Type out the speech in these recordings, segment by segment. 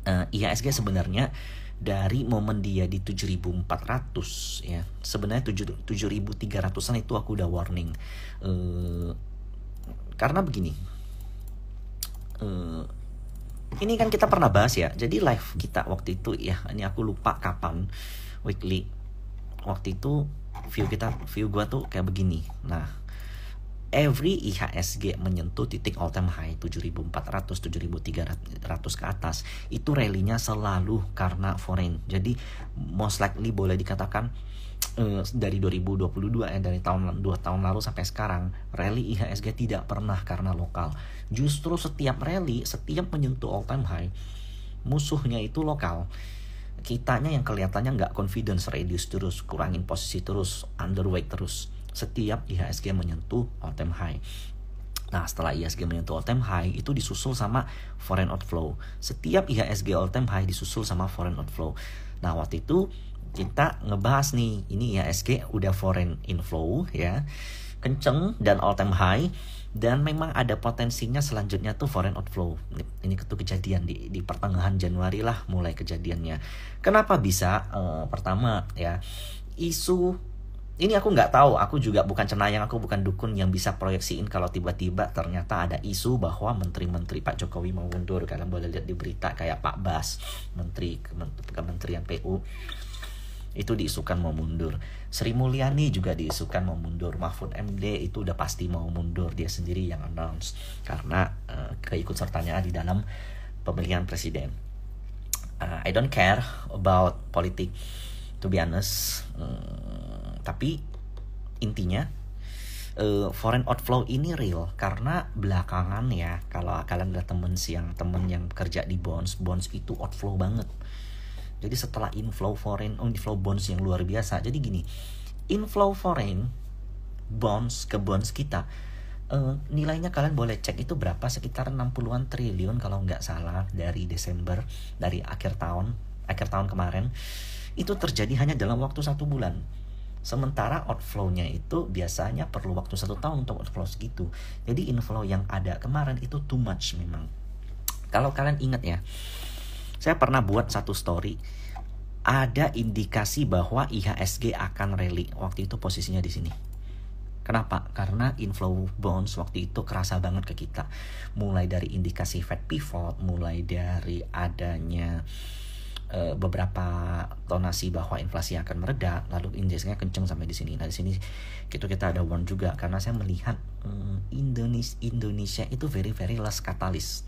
IHSG sebenarnya dari momen dia di 7.400 ya, sebenarnya 7.300-an itu aku udah warning. Karena begini, ini kan kita pernah bahas ya, jadi live kita waktu itu ya, ini aku lupa kapan, weekly waktu itu view gua tuh kayak begini. Nah, every IHSG menyentuh titik all time high 7.400, 7.300 ke atas, itu rally-nya selalu karena foreign. Jadi most likely boleh dikatakan dari 2022 dari tahun 2 tahun lalu sampai sekarang, rally IHSG tidak pernah karena lokal. Justru setiap rally, setiap menyentuh all time high, musuhnya itu lokal. Kitanya yang kelihatannya nggak confidence, reduce terus, kurangin posisi terus, underweight terus setiap IHSG menyentuh all time high. Nah, setelah IHSG menyentuh all time high, itu disusul sama foreign outflow. Setiap IHSG all time high disusul sama foreign outflow. Nah, waktu itu kita ngebahas nih, ini IHSG udah foreign inflow ya, kenceng dan all time high, dan memang ada potensinya selanjutnya tuh foreign outflow. Ini tuh kejadian di pertengahan Januari lah mulai kejadiannya. Kenapa bisa? Pertama ya, isu ini aku nggak tahu, aku juga bukan cenayang, aku bukan dukun yang bisa proyeksiin kalau tiba-tiba ternyata ada isu bahwa menteri-menteri Pak Jokowi mau mundur. Kalian boleh lihat di berita kayak Pak Bas, menteri Kementerian PU, itu diisukan mau mundur. Sri Mulyani juga diisukan mau mundur. Mahfud MD itu udah pasti mau mundur, dia sendiri yang announce karena keikutsertanya di dalam pemilihan presiden. I don't care about politik, to be honest. Tapi intinya foreign outflow ini real karena belakangan ya, kalau kalian ada temen yang kerja di bonds itu outflow banget. Jadi setelah inflow bonds yang luar biasa, jadi gini, inflow foreign bonds ke bonds kita, nilainya kalian boleh cek itu berapa, sekitar 60-an triliun kalau nggak salah, dari Desember, dari akhir tahun kemarin, itu terjadi hanya dalam waktu 1 bulan. Sementara outflow-nya itu biasanya perlu waktu 1 tahun untuk outflow segitu. Jadi inflow yang ada kemarin itu too much memang. Kalau kalian ingat ya, saya pernah buat satu story, ada indikasi bahwa IHSG akan rally. Waktu itu posisinya di sini. Kenapa? Karena inflow bonds waktu itu kerasa banget ke kita. Mulai dari indikasi Fed pivot, mulai dari adanya beberapa tonasi bahwa inflasi akan mereda, lalu indeksnya kenceng sampai di sini. Nah, di sini kita ada warn juga karena saya melihat Indonesia itu very less katalis.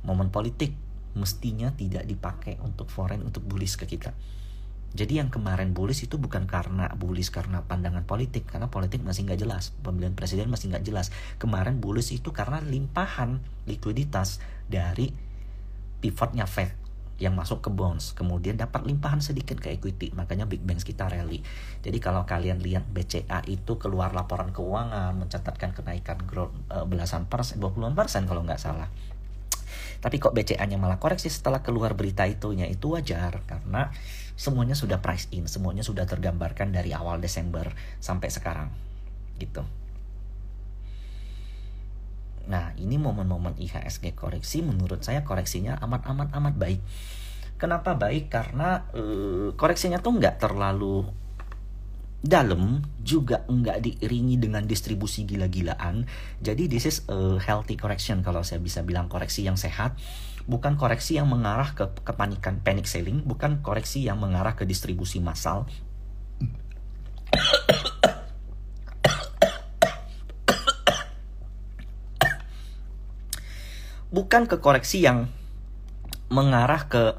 Momen politik mestinya tidak dipakai untuk foreign untuk bullish ke kita. Jadi yang kemarin bullish itu bukan karena bullish karena pandangan politik, karena politik masih nggak jelas, pemilihan presiden masih nggak jelas. Kemarin bullish itu karena limpahan likuiditas dari pivotnya Fed yang masuk ke bonds, kemudian dapat limpahan sedikit ke equity, makanya big banks kita rally. Jadi kalau kalian lihat BCA itu keluar laporan keuangan mencatatkan kenaikan growth belasan persen, 20% kalau nggak salah. Tapi kok BCA-nya malah koreksi setelah keluar berita itunya, itu wajar karena semuanya sudah price in, semuanya sudah tergambarkan dari awal Desember sampai sekarang gitu. Nah, ini momen-momen IHSG koreksi, menurut saya koreksinya amat baik. Kenapa baik? Karena koreksinya tuh nggak terlalu dalam, juga nggak diiringi dengan distribusi gila-gilaan. Jadi this is a healthy correction, kalau saya bisa bilang koreksi yang sehat. Bukan koreksi yang mengarah ke kepanikan, panic selling, bukan koreksi yang mengarah ke distribusi massal. Bukan ke koreksi yang mengarah ke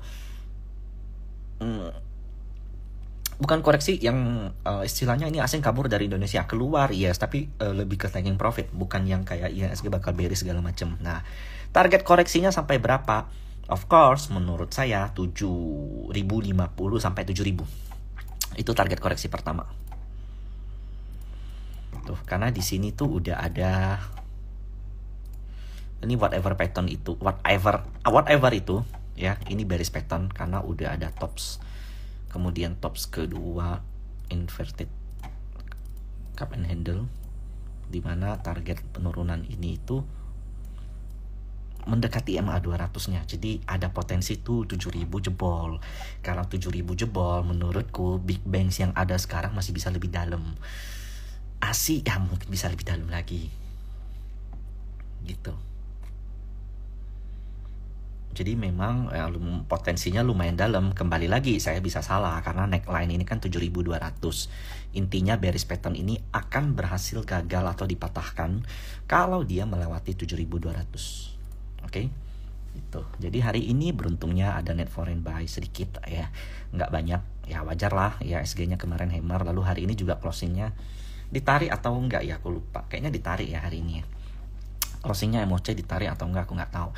bukan koreksi yang istilahnya ini asing kabur dari Indonesia keluar, yes, tapi lebih ke taking profit, bukan yang kayak IHSG bakal bearish segala macam. Nah, target koreksinya sampai berapa? Of course, menurut saya 7.050 sampai 7.000. Itu target koreksi pertama. Tuh, karena di sini tuh udah ada ini whatever itu ya, ini bearish pattern karena udah ada tops, kemudian tops kedua inverted cup and handle, dimana target penurunan ini itu mendekati MA 200-nya. Jadi ada potensi tuh 7.000 jebol. Kalau 7.000 jebol, menurutku Big Bangs yang ada sekarang masih bisa lebih dalam. ASI ya mungkin bisa lebih dalam lagi. Gitu. Jadi memang potensinya lumayan dalam. Kembali lagi saya bisa salah karena neckline ini kan 7.200. Intinya bearish pattern ini akan berhasil gagal atau dipatahkan kalau dia melewati 7.200. Oke. Gitu. Jadi hari ini beruntungnya ada net foreign buy sedikit ya. Nggak banyak. Ya wajar lah ya, SG-nya kemarin hammer, lalu hari ini juga closingnya ditarik atau enggak ya, aku lupa. Kayaknya ditarik ya hari ini ya. Closingnya MOC ditarik atau enggak aku nggak tahu.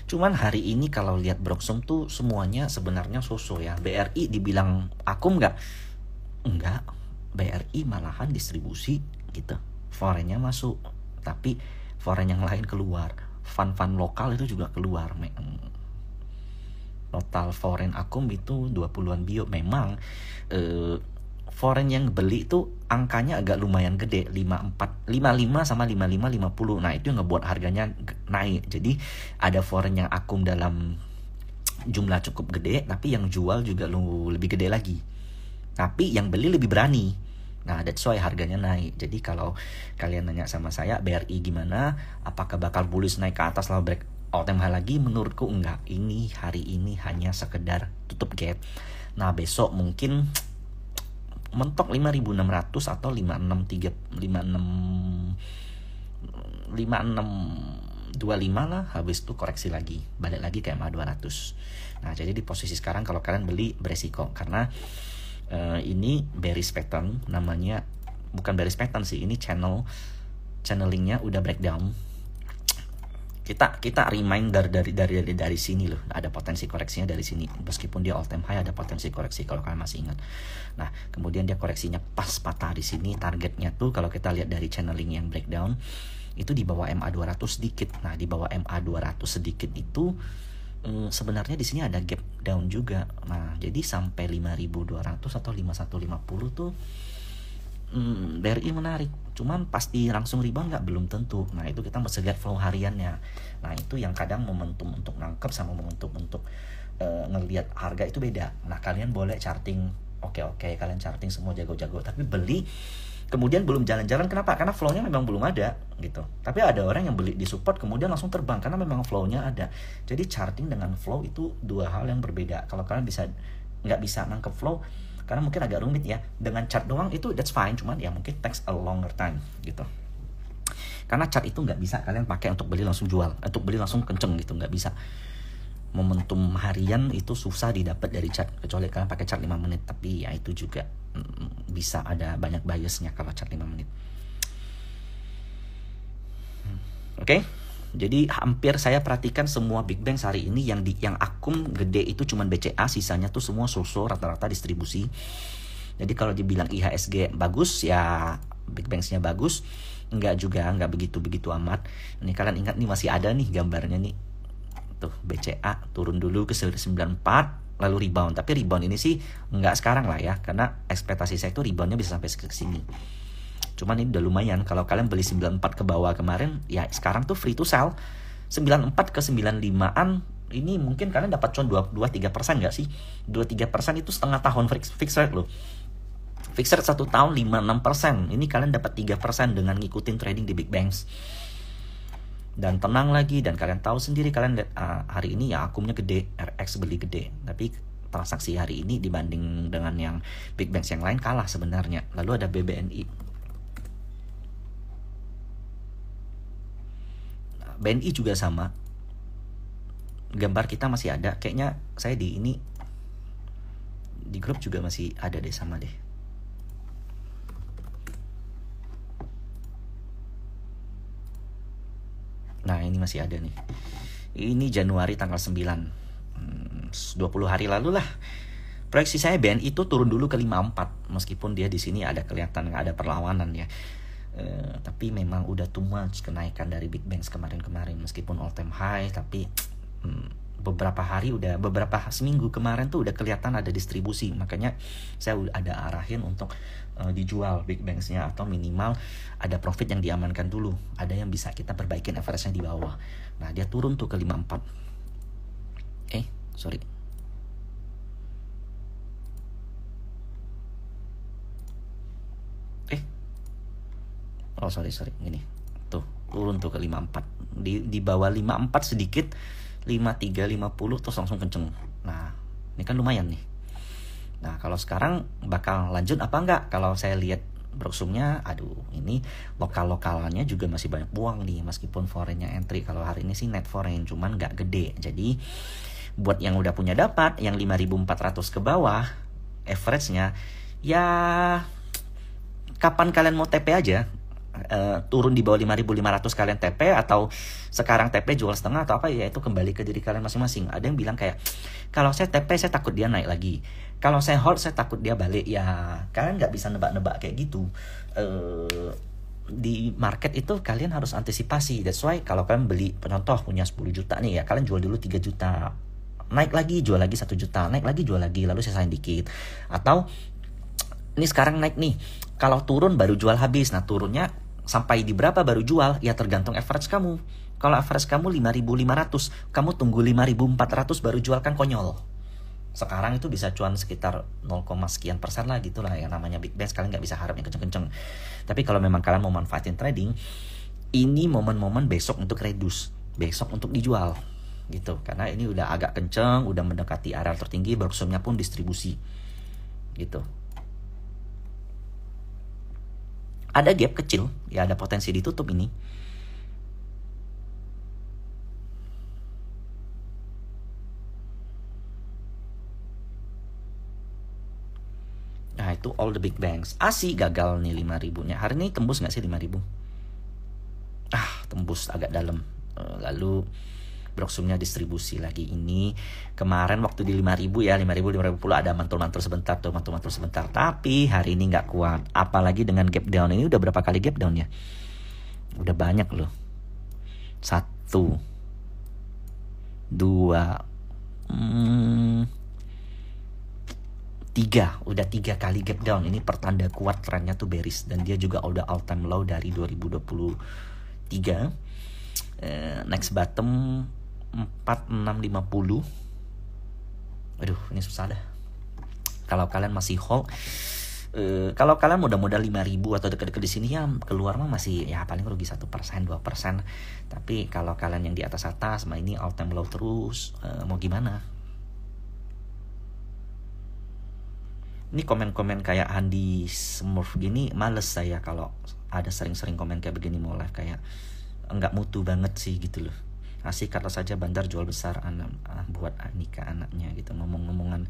Cuman hari ini kalau lihat Broxum tuh semuanya sebenarnya so-so ya. BRI dibilang akum nggak? Enggak. BRI malahan distribusi gitu. Foreign-nya masuk, tapi foreign yang lain keluar. Fund-fund lokal itu juga keluar. Total foreign akum itu 20-an bio. Memang foreign yang beli itu angkanya agak lumayan gede, 55 sama 50. Nah, itu yang ngebuat harganya naik. Jadi ada foreign yang akum dalam jumlah cukup gede, tapi yang jual juga lebih gede lagi. Tapi yang beli lebih berani. Nah, that's why harganya naik. Jadi kalau kalian nanya sama saya, BRI gimana? Apakah bakal bullish naik ke atas lalu break all time high lagi? Menurutku enggak. Ini hari ini hanya sekedar tutup gap. Nah, besok mungkin mentok 5.600 atau 5625 lah, habis itu koreksi lagi, balik lagi ke MA 200. Nah, jadi di posisi sekarang kalau kalian beli beresiko karena ini bearish pattern, namanya bukan bearish pattern sih, ini channelingnya udah breakdown. Kita reminder dari sini loh, ada potensi koreksinya dari sini. Meskipun dia all time high ada potensi koreksi kalau kalian masih ingat. Nah, kemudian dia koreksinya pas patah di sini. Targetnya tuh kalau kita lihat dari channeling yang breakdown itu di bawah MA 200 sedikit. Nah, di bawah MA 200 sedikit itu sebenarnya di sini ada gap down juga. Nah, jadi sampai 5.200 atau 5150 tuh BRI menarik, cuman pasti langsung rebound nggak, belum tentu. Nah, itu kita mesti lihat flow hariannya. Nah, itu yang kadang momentum untuk nangkep sama momentum untuk ngelihat harga itu beda. Nah, kalian boleh charting, oke, kalian charting semua jago-jago, tapi beli kemudian belum jalan-jalan. Kenapa? Karena flow-nya memang belum ada gitu. Tapi ada orang yang beli di support kemudian langsung terbang karena memang flow-nya ada. Jadi charting dengan flow itu dua hal yang berbeda. Kalau kalian nggak bisa nangkep flow karena mungkin agak rumit ya, dengan chart doang itu that's fine, cuman ya mungkin takes a longer time gitu. Karena chart itu nggak bisa kalian pakai untuk beli langsung jual, untuk beli langsung kenceng gitu, nggak bisa. Momentum harian itu susah didapat dari chart, kecuali kalian pakai chart 5 menit, tapi ya itu juga bisa ada banyak biasnya kalau chart 5 menit. Oke? Jadi hampir saya perhatikan semua Big Bang hari ini yang akum gede itu cuman BCA, sisanya tuh semua so-so, rata-rata distribusi. Jadi kalau dibilang IHSG bagus ya Big Bangs-nya bagus, enggak juga, enggak begitu amat. Ini kalian ingat nih masih ada nih gambarnya nih. Tuh BCA turun dulu ke 94 lalu rebound, tapi rebound ini sih enggak sekarang lah ya, karena ekspektasi saya itu reboundnya bisa sampai ke sini. Cuman ini udah lumayan. Kalau kalian beli 94 ke bawah kemarin, ya sekarang tuh free to sell. 94 ke 95an, ini mungkin kalian dapat cuan 2-3% gak sih? 2-3% itu setengah tahun fixed rate loh. Fixed rate 1 tahun 5-6%. Ini kalian dapat 3% dengan ngikutin trading di Big Bangs. Dan tenang lagi, dan kalian tahu sendiri, kalian lihat hari ini ya akumnya gede, RX beli gede. Tapi transaksi hari ini dibanding dengan yang Big Bangs yang lain kalah sebenarnya. Lalu ada BBNI. BNI juga sama. Gambar kita masih ada. Kayaknya saya di grup juga masih ada deh, sama deh. Nah, ini masih ada nih. Ini Januari tanggal 9. 20 hari lalu lah. Proyeksi saya BNI itu turun dulu ke 54. Meskipun dia di sini ada kelihatan ada perlawanan ya. Tapi memang udah too much kenaikan dari Big Bangs kemarin-kemarin, meskipun all time high, tapi beberapa hari beberapa seminggu kemarin tuh udah kelihatan ada distribusi, makanya saya udah ada arahin untuk dijual big banks-nya, atau minimal ada profit yang diamankan dulu, ada yang bisa kita perbaikin average-nya di bawah. Nah dia turun tuh ke 54. Sorry, sorry gini, tuh turun tuh ke 54, di bawah 54 sedikit, 53 50 terus langsung kenceng. Nah ini kan lumayan nih. Nah kalau sekarang bakal lanjut apa enggak? Kalau saya lihat brosumnya, aduh ini lokal-lokalnya juga masih banyak uang nih, meskipun foreignnya entry. Kalau hari ini sih net foreign, cuman nggak gede. Jadi buat yang udah punya dapat, yang 5.400 ke bawah average-nya, ya kapan kalian mau TP aja. Turun di bawah 5.500 kalian TP, atau sekarang TP jual setengah atau apa, ya itu kembali ke diri kalian masing-masing. Ada yang bilang kayak, kalau saya TP saya takut dia naik lagi, kalau saya hold saya takut dia balik. Ya kalian nggak bisa nebak-nebak kayak gitu. Di market itu kalian harus antisipasi. That's why kalau kalian beli, contoh punya 10 juta nih ya, kalian jual dulu 3 juta, naik lagi jual lagi 1 juta, naik lagi jual lagi, lalu sisain dikit. Atau ini sekarang naik nih, kalau turun baru jual habis. Nah turunnya sampai di berapa baru jual, ya tergantung average kamu. Kalau average kamu 5.500, kamu tunggu 5.400 baru jual, kan konyol. Sekarang itu bisa cuan sekitar 0, sekian persen lah gitu lah. Yang namanya big banks kalian nggak bisa harap yang kenceng-kenceng. Tapi kalau memang kalian mau manfaatin trading, ini momen-momen besok untuk reduce, besok untuk dijual gitu. Karena ini udah agak kenceng, udah mendekati area tertinggi, brosumnya pun distribusi gitu. Ada gap kecil, ya ada potensi ditutup ini. Nah itu all the big banks. ASI gagal nih 5.000-nya. Hari ini tembus nggak sih 5.000? Tembus agak dalam. Lalu brosumnya distribusi lagi. Ini kemarin waktu di 5.000 ya, 5.000 ada mantul-mantul sebentar tuh, mantul-mantul sebentar. Tapi hari ini nggak kuat. Apalagi dengan gap down ini, udah berapa kali gap down ya? Udah banyak loh. 1, 2, 3, udah 3 kali gap down. Ini pertanda kuat trennya tuh bearish, dan dia juga udah all time low dari 2023. Next bottom 4650. Aduh ini susah dah. Kalau kalian masih hold, kalau kalian modal 5.000 atau deket-deket di sini, ya keluar mah masih ya paling rugi 1%, 2%. Tapi kalau kalian yang di atas-atas, mah ini all time low terus, mau gimana? Ini komen-komen kayak Andi Smurf gini males saya kalau ada sering-sering komen kayak begini mau live, kayak enggak mutu banget sih gitu loh. Asik kata saja Bandar jual besar anak buat nikah anaknya gitu, ngomong-ngomongan.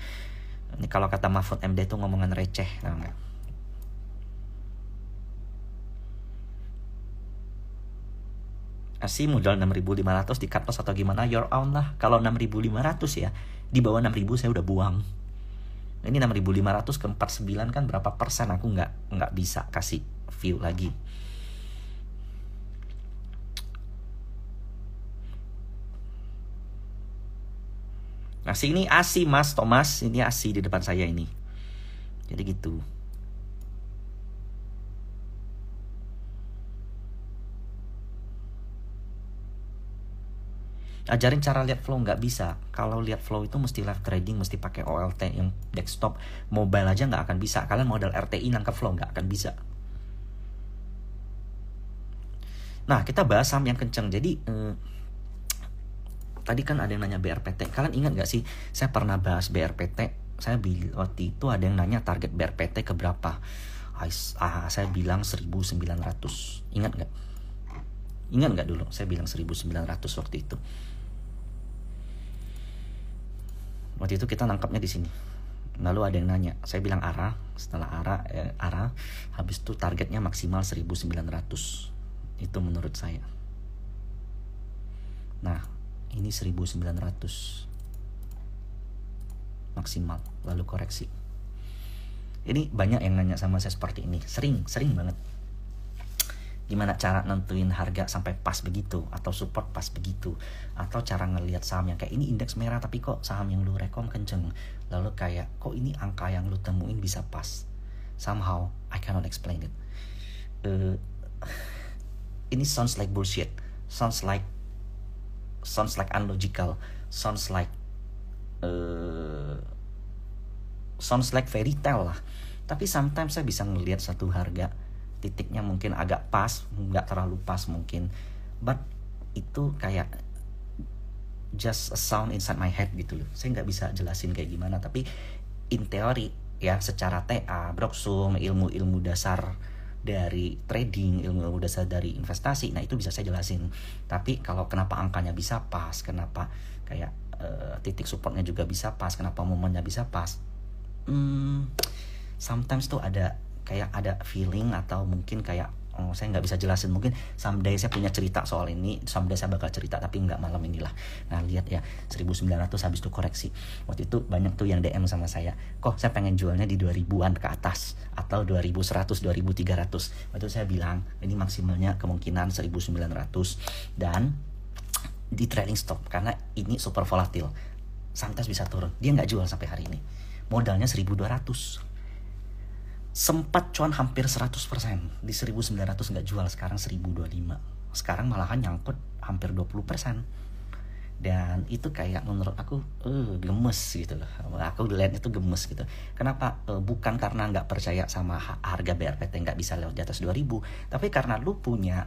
Ini kalau kata Mahfud MD itu ngomongan receh, tau nggak? Asih modal 6.500 di cut loss atau gimana, your own lah. Kalau 6.500 ya, di bawah 6.000 saya udah buang. Ini 6.500 ke 49 kan berapa persen, aku nggak bisa kasih view lagi. Nah sini ASI Mas Thomas, ini ASI di depan saya ini. Jadi gitu. Ajarin cara lihat flow, nggak bisa. Kalau lihat flow itu mesti live trading, mesti pakai OLT yang desktop, mobile aja nggak akan bisa. Kalian modal RTI nangkep flow nggak akan bisa. Nah kita bahas saham yang kenceng. Jadi tadi kan ada yang nanya BRPT. Kalian ingat nggak sih saya pernah bahas BRPT? Saya bilang waktu itu ada yang nanya target BRPT ke berapa. Saya bilang 1.900. Ingat nggak? Ingat nggak dulu saya bilang 1.900 waktu itu. Waktu itu kita nangkapnya di sini. Lalu ada yang nanya, saya bilang arah, setelah arah, habis itu targetnya maksimal 1.900. Itu menurut saya. Nah, ini 1.900 maksimal, lalu koreksi. Ini banyak yang nanya sama saya seperti ini, sering banget. Gimana cara nentuin harga sampai pas begitu, atau support pas begitu, atau cara ngelihat saham yang kayak ini indeks merah tapi kok saham yang lu rekom kenceng, lalu kayak kok ini angka yang lu temuin bisa pas. Somehow I cannot explain it. Ini sounds like bullshit, sounds like unlogical, sounds like fairy tale lah. Tapi sometimes saya bisa ngelihat satu harga titiknya mungkin agak pas, nggak terlalu pas mungkin, but itu kayak just a sound inside my head gitu loh. Saya nggak bisa jelasin kayak gimana, tapi in teori ya, secara TA, Broksum, ilmu dasar dari trading, ilmu dasar dari investasi, nah itu bisa saya jelasin. Tapi kalau kenapa angkanya bisa pas, kenapa kayak titik supportnya juga bisa pas, kenapa momennya bisa pas, sometimes tuh ada feeling, atau mungkin kayak saya nggak bisa jelasin. Mungkin someday saya punya cerita soal ini, someday saya bakal cerita, tapi nggak malam inilah. Nah lihat ya, 1900 habis itu koreksi. Waktu itu banyak tuh yang DM sama saya, kok saya pengen jualnya di 2000-an ke atas, atau 2100, 2300. Waktu itu saya bilang ini maksimalnya kemungkinan 1900, dan di trailing stop karena ini super volatil, sometimes bisa turun. Dia nggak jual sampai hari ini, modalnya 1200. Sempat cuan hampir 100%. Di 1900 nggak jual, sekarang 1025. Sekarang malahan nyangkut hampir 20%. Dan itu kayak menurut aku gemes gitu loh. Aku lihat itu gemes gitu. Kenapa? Bukan karena nggak percaya sama harga BRPT nggak bisa lewat di atas 2000, tapi karena lu punya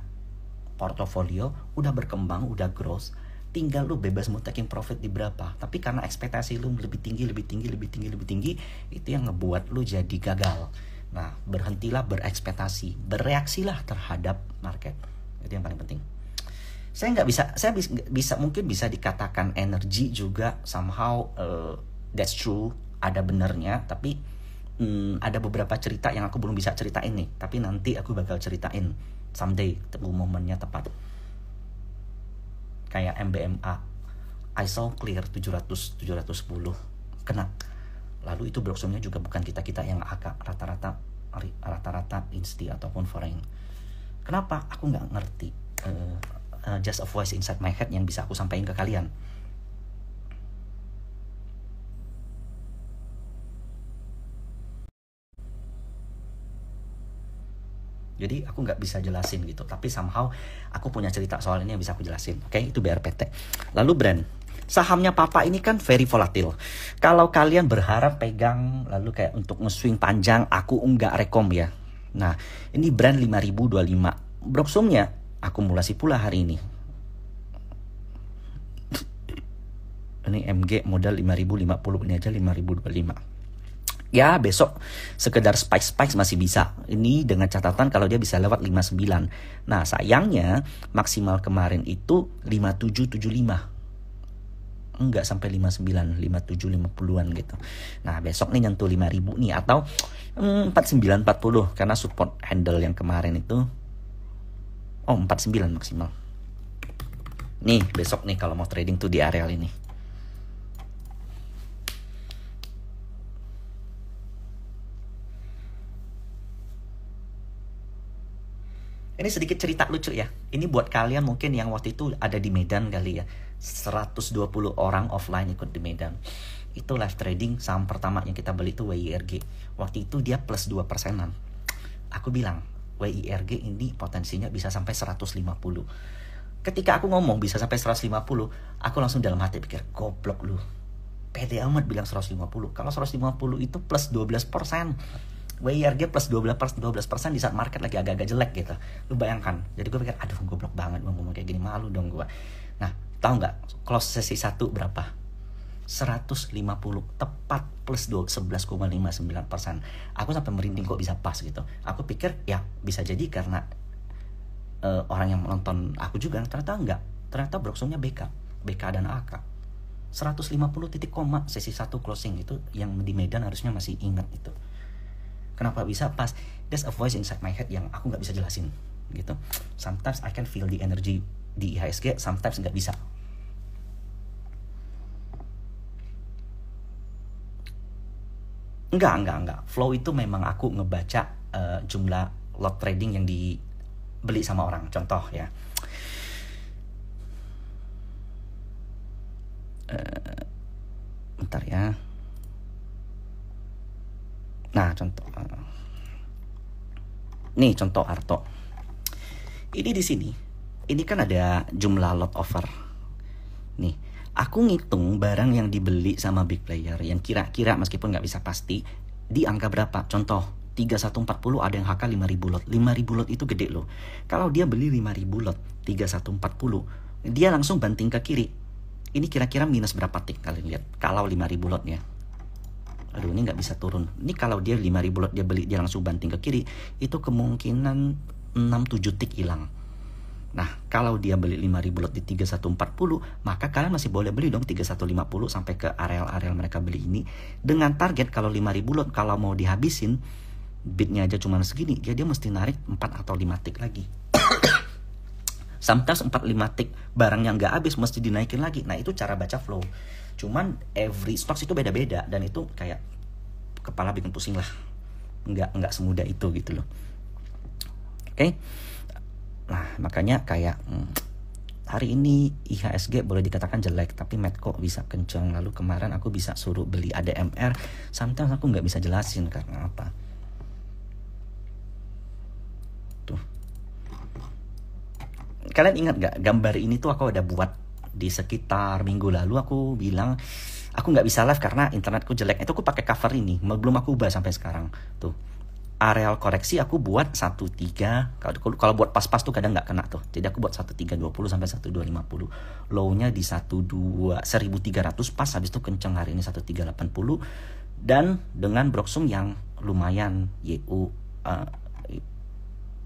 portofolio udah berkembang, udah growth, tinggal lu bebas mau taking profit di berapa. Tapi karena ekspektasi lu lebih tinggi, itu yang ngebuat lu jadi gagal. Nah, berhentilah berekspektasi, bereaksilah terhadap market. Itu yang paling penting. Saya bisa mungkin bisa dikatakan energi juga somehow, that's true, ada benernya. Tapi ada beberapa cerita yang aku belum bisa ceritain nih, tapi nanti aku bakal ceritain someday, momennya tepat. Kayak MBMA, I saw clear 710 kena. Lalu itu Broksumnya juga bukan kita yang agak rata-rata insti ataupun foreign. Kenapa? Aku nggak ngerti. Just a voice inside my head yang bisa aku sampaikan ke kalian. Jadi aku nggak bisa jelasin gitu, tapi somehow aku punya cerita soal ini yang bisa aku jelasin. Oke, itu BRPT. Lalu brand. Sahamnya Papa ini kan very volatile. Kalau kalian berharap pegang lalu kayak untuk nge-swing panjang, aku enggak rekom ya. Nah, ini brand 5025. Broksumnya akumulasi pula hari ini. Ini MG modal 5050, ini aja 5025. Ya besok sekedar spike masih bisa. Ini dengan catatan kalau dia bisa lewat 59. Nah sayangnya maksimal kemarin itu 5775. Enggak sampai 59, 57, 50-an gitu. Nah besok nih nyentuh 5000 nih, atau 4940. Karena support handle yang kemarin itu 49 maksimal. Nih besok nih kalau mau trading tuh di areal ini. Ini sedikit cerita lucu ya. Ini buat kalian mungkin yang waktu itu ada di Medan kali ya. 120 orang offline ikut di Medan. Itu live trading saham pertama yang kita beli itu WIRG. Waktu itu dia plus 2%-an. Aku bilang, WIRG ini potensinya bisa sampai 150. Ketika aku ngomong bisa sampai 150, aku langsung dalam hati pikir, goblok lu. Pede amat bilang 150. Kalau 150 itu plus 12%. WIRG plus 12% di saat market lagi agak-agak jelek gitu. Lu bayangkan. Jadi gue pikir, aduh goblok banget ngomong kayak gini, malu dong gue. Nah, tahu nggak close sesi 1 berapa? 150, tepat plus 11,59%. Aku sampai merinding kok bisa pas gitu. Aku pikir ya bisa jadi karena orang yang menonton aku juga, ternyata enggak. Ternyata Broksumnya BK dan AK. 150 titik koma sesi 1 closing itu yang di Medan harusnya masih ingat itu. Kenapa bisa pas? There's a voice inside my head yang aku nggak bisa jelasin gitu. Sometimes I can feel the energy di IHSG, sometimes nggak bisa. Enggak. Flow itu memang aku ngebaca jumlah lot trading yang beli sama orang. Contoh ya, bentar ya. Nah contoh, nih contoh Arto. Ini di sini, ini kan ada jumlah lot offer. Nih, aku ngitung barang yang dibeli sama big player yang kira-kira meskipun nggak bisa pasti di angka berapa. Contoh 3140 ada yang HK 5000 lot. 5000 lot itu gede loh. Kalau dia beli 5000 lot 3140, dia langsung banting ke kiri. Ini kira-kira minus berapa tik kalian lihat? Kalau 5000 lotnya. Aduh, ini nggak bisa turun. Ini kalau dia 5000 lot dia beli, dia langsung banting ke kiri, itu kemungkinan 6-7 tik hilang. Nah, kalau dia beli 5000 lot di 3140, maka kalian masih boleh beli dong 3150 sampai ke areal-areal mereka beli ini. Dengan target kalau 5000 lot, kalau mau dihabisin, bidnya aja cuma segini, dia mesti narik 4 atau 5 tik lagi. Sometimes 4-5 tik barang yang nggak habis mesti dinaikin lagi. Nah, itu cara baca flow. Cuman every stocks itu beda-beda, dan itu kayak kepala bikin pusing lah. Nggak semudah itu gitu loh. Oke. Nah, makanya kayak hari ini IHSG boleh dikatakan jelek, tapi Medco bisa kencang. Lalu kemarin aku bisa suruh beli ADMR, sometimes aku nggak bisa jelasin karena apa. Tuh. Kalian ingat nggak gambar ini tuh aku ada buat di sekitar minggu lalu. Aku bilang aku nggak bisa live karena internetku jelek. Itu aku pakai cover ini, belum aku ubah sampai sekarang. Tuh. Areal koreksi aku buat 13. Kalau buat pas-pas tuh kadang nggak kena tuh. Jadi aku buat 1320 sampai 1250. Low-nya di 1300 pas, habis itu kenceng hari ini 1380. Dan dengan Broksum yang lumayan YU,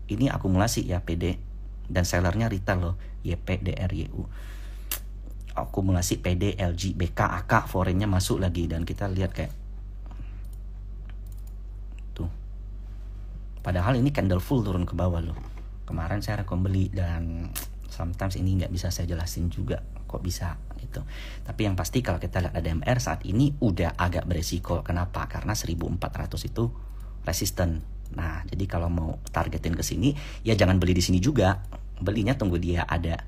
ini akumulasi ya PD, dan sellernya retail loh, YP, DR, YU. Akumulasi PD, LG, BK, AK, foreignnya masuk lagi, dan kita lihat kayak tuh. Padahal ini candle full turun ke bawah loh. Kemarin saya rekom beli, dan sometimes ini nggak bisa saya jelasin juga kok bisa gitu. Tapi yang pasti kalau kita lihat ADMR saat ini udah agak beresiko. Kenapa? Karena 1400 itu resisten. Nah, jadi kalau mau targetin ke sini, ya jangan beli di sini juga. Belinya tunggu dia ada.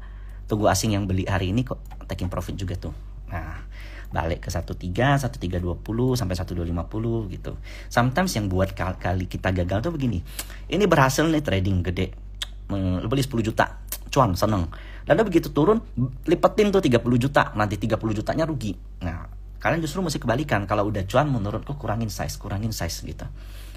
Tunggu asing yang beli hari ini kok taking profit juga tuh. Nah, balik ke 13, 1320 sampai 1250 gitu. Sometimes yang buat kali kita gagal tuh begini. Ini berhasil nih trading gede. Beli 10 juta. Cuan, seneng. Lalu begitu turun, lipetin tuh 30 juta. Nanti 30 jutanya rugi. Nah, kalian justru mesti kebalikan. Kalau udah cuan, menurutku kurangin size gitu.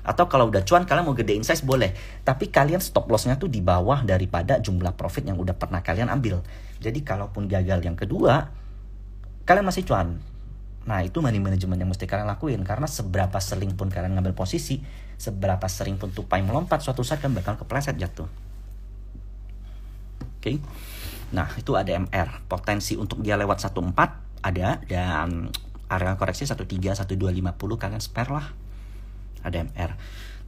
Atau kalau udah cuan, kalian mau gedein size boleh. Tapi kalian stop lossnya tuh di bawah daripada jumlah profit yang udah pernah kalian ambil. Jadi kalaupun gagal yang kedua, kalian masih cuan. Nah, itu money management yang mesti kalian lakuin. Karena seberapa sering pun kalian ngambil posisi, seberapa sering pun tupai melompat, suatu saat kan bakal kepleset jatuh. Oke. Nah, itu ADMR. Potensi untuk dia lewat 14 ada, dan area koreksi 13, 1250 kalian spare lah. ADMR.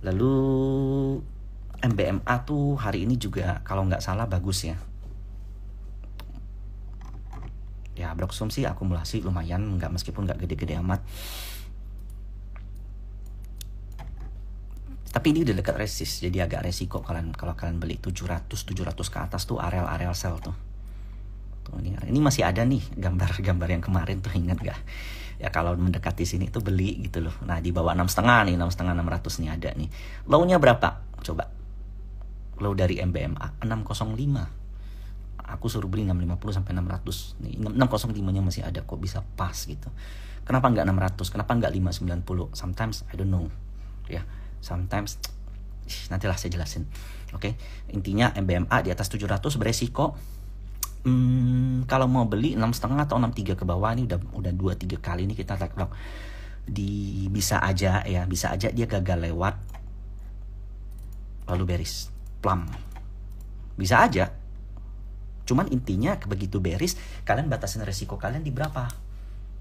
Lalu MBMA tuh hari ini juga kalau nggak salah bagus ya. Ya, Broksum sih akumulasi lumayan, meskipun nggak gede-gede amat. Tapi ini udah dekat resist, jadi agak resiko kalau kalian beli 700 ke atas tuh areal sell tuh. Tuh ini masih ada nih gambar yang kemarin tuh, ingat gak? Ya kalau mendekati sini tuh beli gitu loh. Nah, di bawah 6,5 nih, 6,5 600 nih ada nih. Low-nya berapa? Coba. Low dari MBMA 605. Aku suruh beli 650 sampai 600. Nih 605-nya masih ada, kok bisa pas gitu. Kenapa enggak 600? Kenapa enggak 590? Sometimes I don't know. Ya, sometimes nantilah saya jelasin. Oke. Intinya MBMA di atas 700 beresiko. Kalau mau beli 6,5 atau 63 ke bawah, ini udah 2-3 kali ini kita take lock. Bisa aja dia gagal lewat lalu bearish plum. Bisa aja. Cuman intinya begitu bearish, kalian batasin resiko kalian di berapa?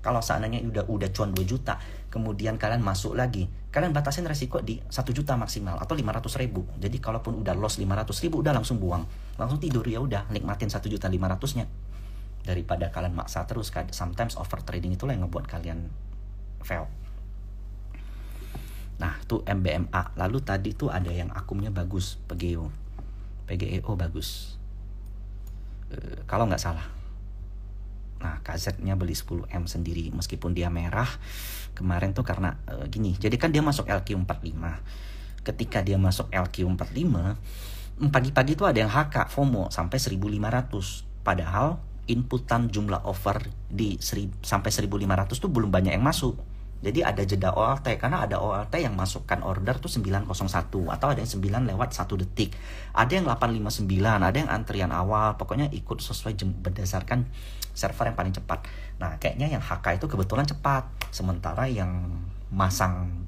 Kalau seandainya udah cuan 2 juta, kemudian kalian masuk lagi, kalian batasin resiko di 1 juta maksimal atau 500 ribu. Jadi kalaupun udah loss 500 ribu, udah langsung buang, langsung tidur, ya udah nikmatin 1.500.000-nya daripada kalian maksa terus. Sometimes over trading itulah yang ngebuat kalian fail. Nah, itu MBMA. Lalu tadi tuh ada yang akumnya bagus, Pegeo. PGEO bagus, kalau nggak salah. Nah, KZ-nya beli 10M sendiri meskipun dia merah kemarin tuh karena gini. Jadi kan dia masuk LQ45. Ketika dia masuk LQ45, pagi-pagi tuh ada yang HK FOMO sampai 1.500. Padahal inputan jumlah offer di sampai 1.500 tuh belum banyak yang masuk. Jadi ada jeda OLT, karena ada OLT yang masukkan order tuh 901, atau ada yang 9 lewat 1 detik. Ada yang 859, ada yang antrian awal, pokoknya ikut sesuai berdasarkan server yang paling cepat. Nah, kayaknya yang HK itu kebetulan cepat, sementara yang masang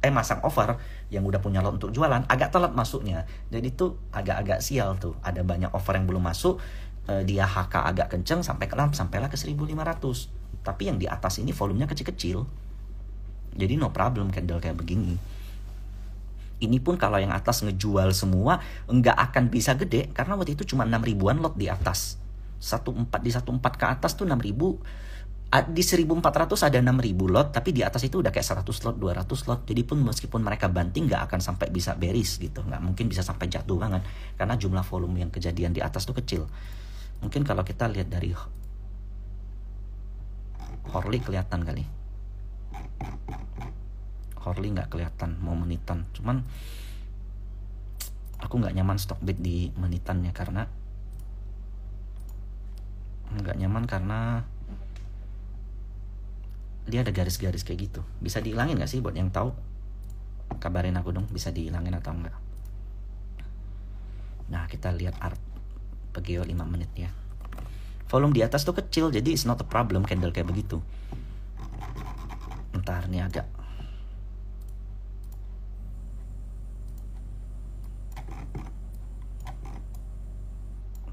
masang offer yang udah punya lot untuk jualan agak telat masuknya. Jadi tuh agak-agak sial tuh, ada banyak offer yang belum masuk, dia HK agak kenceng sampailah ke 1.500. Tapi yang di atas ini volumenya kecil-kecil. Jadi no problem candle kayak begini. Ini pun kalau yang atas ngejual semua nggak akan bisa gede, karena waktu itu cuma 6 ribuan lot di atas. 14 di 14 ke atas tuh 6 ribu. Di 1400 ada 6 ribu lot, tapi di atas itu udah kayak 100 lot, 200 lot. Jadi pun meskipun mereka banting nggak akan sampai bisa bearish gitu, nggak mungkin bisa sampai jatuh banget, karena jumlah volume yang kejadian di atas tuh kecil. Mungkin kalau kita lihat dari Horley kelihatan kali. Horley nggak kelihatan mau menitan, cuman aku nggak nyaman stock bid di menitannya karena dia ada garis-garis kayak gitu. Bisa dihilangin nggak sih? Buat yang tahu kabarin aku dong, bisa dihilangin atau enggak. Nah, kita lihat art PGEO 5 menit ya. Volume di atas tuh kecil, jadi it's not a problem candle kayak begitu. Ntar nih agak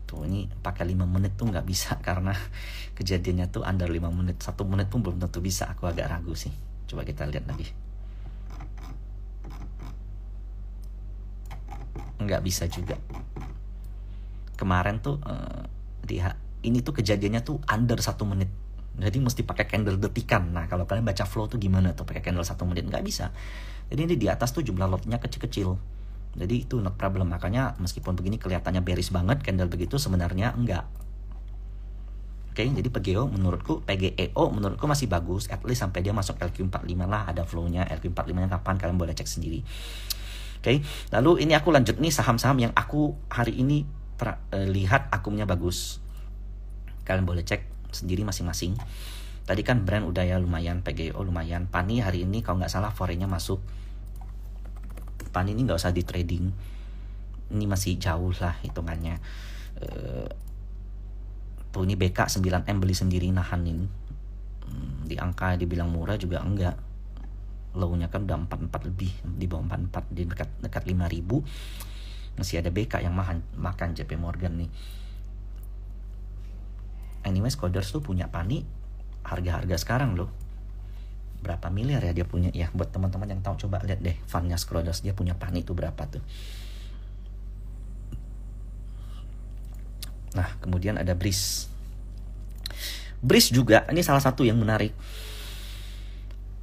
tuh, ini pakai 5 menit tuh nggak bisa karena kejadiannya tuh under 5 menit. 1 menit pun belum tentu bisa, aku agak ragu sih. Coba kita lihat lagi. Nggak bisa juga. Kemarin tuh ini tuh kejadiannya tuh under 1 menit. Jadi mesti pakai candle detikan. Nah, kalau kalian baca flow tuh gimana tuh pakai candle 1 menit? Nggak bisa. Jadi ini di atas tuh jumlah lotnya kecil-kecil. Jadi itu not problem. Makanya meskipun begini kelihatannya bearish banget candle begitu, sebenarnya enggak. Oke, jadi PGEO menurutku masih bagus. At least sampai dia masuk LQ45 lah, ada flow-nya. LQ45 nya kapan kalian boleh cek sendiri. Oke, lalu ini aku lanjut nih saham-saham yang aku hari ini lihat akumnya bagus. Kalian boleh cek sendiri masing-masing. Tadi kan brand udah ya lumayan, PGEO lumayan. Pani hari ini kalau nggak salah forenya masuk. Pani ini nggak usah di trading, ini masih jauh lah hitungannya. Tuh ini BK 9M beli sendiri nahan ini. Di angka dibilang murah juga enggak. Low-nya kan udah 44 lebih, di bawah 44, di dekat 5.000. Masih ada BK yang makan JP Morgan nih. Anyway, Scoders tuh punya Pani harga-harga sekarang loh. Berapa miliar ya dia punya ya? Buat teman-teman yang tahu coba lihat deh fundnya Scoders, dia punya Pani itu berapa tuh. Nah, kemudian ada Breeze. Breeze juga ini salah satu yang menarik.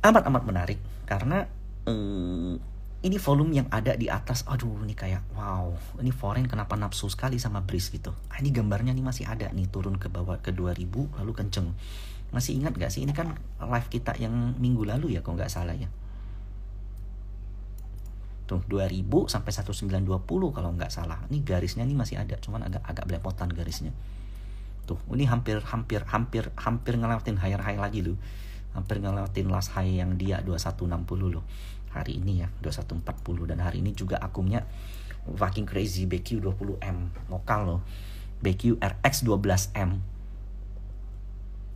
Amat-amat menarik karena ini volume yang ada di atas, aduh ini kayak wow, ini foreign kenapa nafsu sekali sama Breeze gitu. Ini gambarnya nih masih ada nih turun ke bawah ke 2000 lalu kenceng. Masih ingat gak sih, ini kan live kita yang minggu lalu ya kalau nggak salah ya. Tuh 2000 sampai 1920 kalau nggak salah. Ini garisnya nih masih ada, cuman agak belepotan garisnya. Tuh ini hampir ngelewatin higher high lagi loh. Hampir ngelewatin last high yang dia 2160 loh. Hari ini ya 2140, dan hari ini juga akumnya fucking crazy. BQ 20M lokal loh, BQ RX 12M.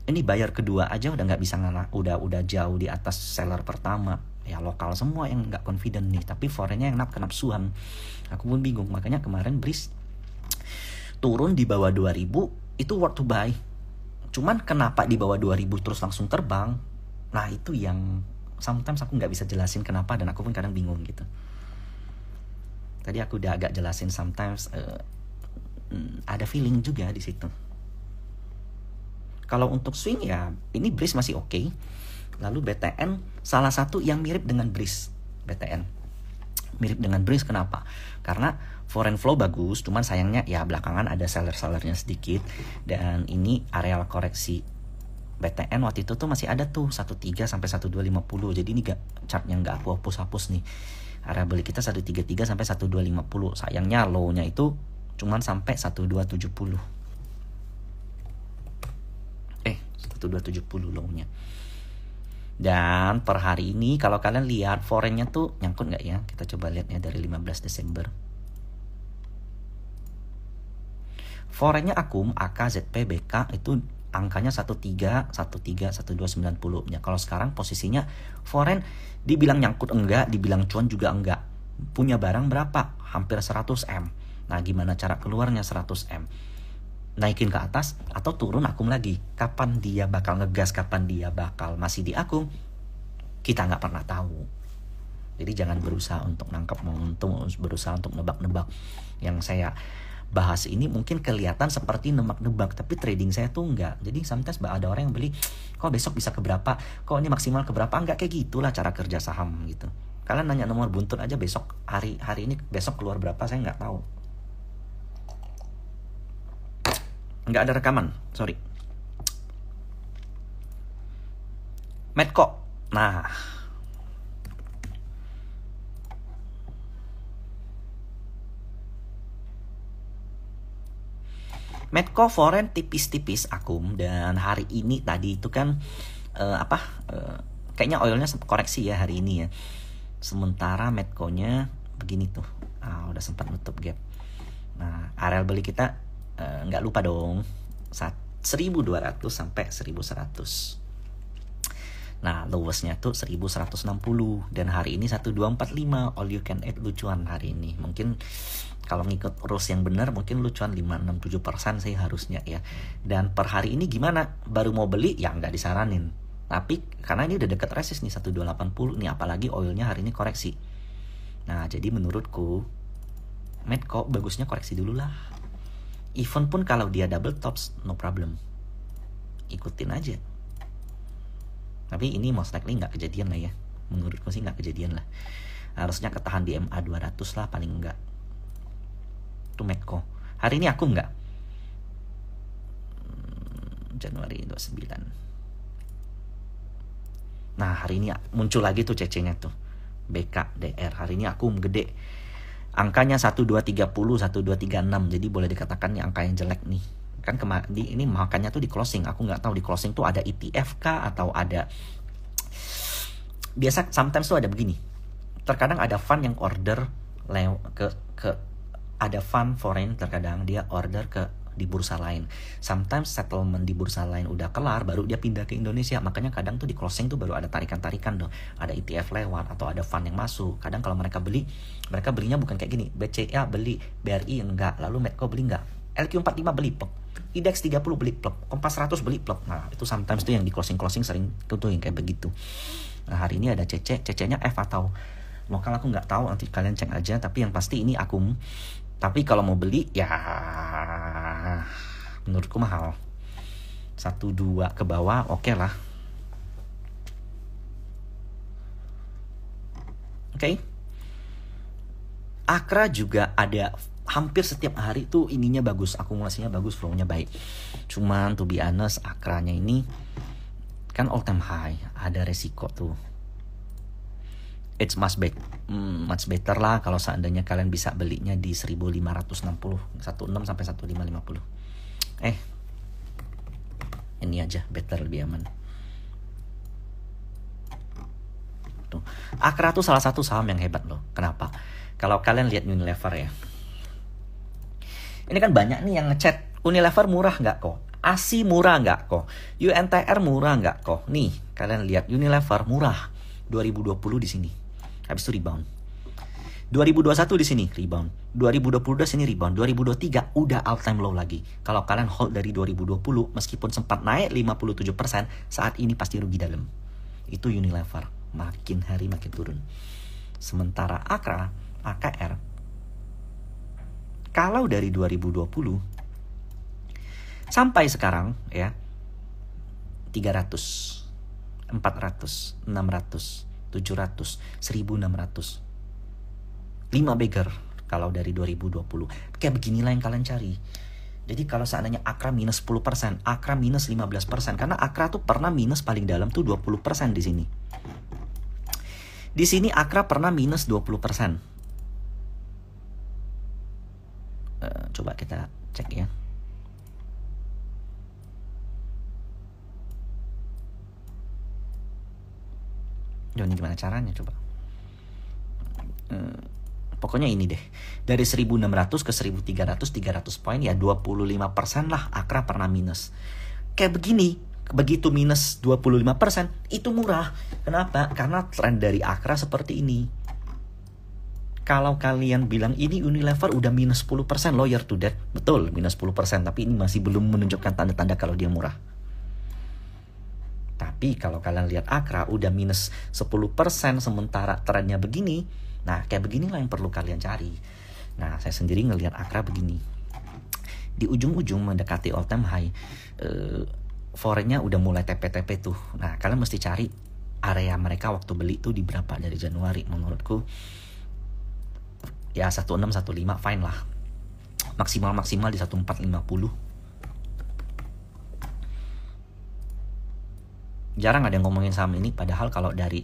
Ini bayar kedua aja udah nggak bisa udah jauh di atas seller pertama ya. Lokal semua yang nggak confident nih, tapi foreignnya yang kenapsuan. Aku pun bingung, makanya kemarin Breeze turun di bawah 2000 itu worth to buy. Cuman kenapa di bawah 2000 terus langsung terbang? Nah itu yang sometimes aku nggak bisa jelasin kenapa, dan aku pun kadang bingung gitu. Tadi aku udah agak jelasin sometimes ada feeling juga di situ. Kalau untuk swing ya ini Breeze masih oke. Lalu BTN salah satu yang mirip dengan Breeze. BTN Mirip dengan Breeze, kenapa? Karena foreign flow bagus, cuman sayangnya ya belakangan ada seller-sellernya sedikit. Dan ini areal koreksi BTN waktu itu tuh masih ada tuh 13 sampai 1250. Jadi ini chartnya nggak aku hapus nih. Area beli kita 133 sampai 1250. Sayangnya low-nya itu cuman sampai 1270. 1270 low-nya. Dan per hari ini kalau kalian lihat foreign-nya tuh nyangkut nggak ya? Kita coba lihat ya dari 15 Desember. Foreign-nya Akum, AK, ZP, BK itu angkanya 13, 1290. Ya, kalau sekarang posisinya foreign dibilang nyangkut enggak, dibilang cuan juga enggak. Punya barang berapa? Hampir 100 M. Nah, gimana cara keluarnya 100 M? Naikin ke atas atau turun Akum lagi? Kapan dia bakal ngegas, kapan dia bakal masih di Akum, kita nggak pernah tahu. Jadi jangan berusaha untuk nangkap momentum, berusaha untuk nebak-nebak. Yang saya bahas ini mungkin kelihatan seperti nebak-nebak, tapi trading saya tuh enggak. Jadi sometimes ada orang yang beli, kok besok bisa ke berapa, kok ini maksimal ke berapa, enggak kayak gitulah cara kerja saham gitu. Kalian nanya nomor buntut aja besok, hari ini besok keluar berapa, saya nggak tahu. Nggak ada rekaman, sorry. Medco, nah Medco foreign tipis-tipis Akum, dan hari ini tadi itu kan kayaknya oilnya koreksi ya hari ini ya. Sementara Medco-nya begini tuh, udah sempat nutup gap. Nah, areal beli kita nggak lupa dong 1200 sampai 1100. Nah, lowestnya tuh 1160 dan hari ini 1245. All you can eat lucuan hari ini. Mungkin kalau ngikut rules yang benar mungkin lucuan 5-6-7% sih harusnya ya. Dan per hari ini gimana? Baru mau beli ya nggak disaranin. Tapi karena ini udah deket resist nih 1280 nih, apalagi oilnya hari ini koreksi. Nah, jadi menurutku Medco bagusnya koreksi dulu lah. Even pun kalau dia double tops, no problem. Ikutin aja. Tapi ini most likely nggak kejadian lah ya. Menurutku sih nggak kejadian lah. Harusnya ketahan di MA 200 lah paling enggak. Itu Medco. Hari ini aku nggak. Januari 29. Nah, hari ini muncul lagi tuh CC-nya tuh. BK, DR. Hari ini aku gede. Angkanya 1230, 1236. Jadi boleh dikatakan ini angka yang jelek nih. Kan ini makanya tuh di closing. Aku nggak tahu di closing tuh ada ETF kah atau ada. Biasa sometimes tuh ada begini. Terkadang ada fund yang order ada fund foreign, terkadang dia order di bursa lain. Sometimes settlement di bursa lain udah kelar, baru dia pindah ke Indonesia. Makanya kadang tuh di closing tuh baru ada tarikan-tarikan dong. Ada ETF lewat atau ada fund yang masuk. Kadang kalau mereka belinya bukan kayak gini. BCA beli, BRI enggak, lalu Medco beli enggak. LQ45 beli plok. IDX 30 beli plok. Kompas 100 beli plok. Nah, itu sometimes tuh yang di closing sering tuh yang kayak begitu. Nah, hari ini ada CC-nya F atau lokal aku nggak tahu, nanti kalian cek aja. Tapi yang pasti ini Akum. Tapi kalau mau beli ya menurutku mahal. 1-2 ke bawah oke lah. Oke. Akra juga ada hampir setiap hari tuh ininya bagus, akumulasinya bagus, flow-nya baik. Cuman to be honest, Akranya ini kan all time high, ada resiko tuh. It's much better lah kalau seandainya kalian bisa belinya di 1560, 16 sampai 1550. Ini aja better, lebih aman. Tuh. Akra tuh salah satu saham yang hebat loh. Kenapa? Kalau kalian lihat Unilever ya. Ini kan banyak nih yang ngechat, Unilever murah nggak kok? ASI murah nggak kok? UNTR murah nggak kok? Nih, kalian lihat Unilever murah. 2020 di sini. Habis itu rebound. 2021 di sini rebound. 2022 sini rebound. 2023 udah all time low lagi. Kalau kalian hold dari 2020 meskipun sempat naik 57%, saat ini pasti rugi dalam. Itu Unilever. Makin hari makin turun. Sementara Akra, AKR, kalau dari 2020 sampai sekarang ya 300, 400, 600, 700, 1600. 5 bagger kalau dari 2020. Kayak beginilah yang kalian cari. Jadi kalau seandainya AKRA minus 10%, AKRA minus 15%, karena AKRA tuh pernah minus paling dalam tuh 20% di sini. Di sini AKRA pernah minus 20%. Coba kita cek ya. Ini gimana caranya coba? Pokoknya ini deh. Dari 1600 ke 1300, 300 poin ya 25% lah AKRA pernah minus. Kayak begini, begitu minus 25% itu murah. Kenapa? Karena tren dari AKRA seperti ini. Kalau kalian bilang ini Unilever udah minus 10% lawyer to that, betul minus 10%, tapi ini masih belum menunjukkan tanda-tanda kalau dia murah. Tapi kalau kalian lihat AKRA udah minus 10% sementara trennya begini, nah kayak beginilah yang perlu kalian cari. Nah saya sendiri ngelihat AKRA begini. Di ujung-ujung mendekati all time high, foreign-nya udah mulai TP-TP tuh. Nah kalian mesti cari area mereka waktu beli tuh di berapa dari Januari. Menurutku ya 1615 fine lah. Maksimal di 1450. Jarang ada yang ngomongin saham ini, padahal kalau dari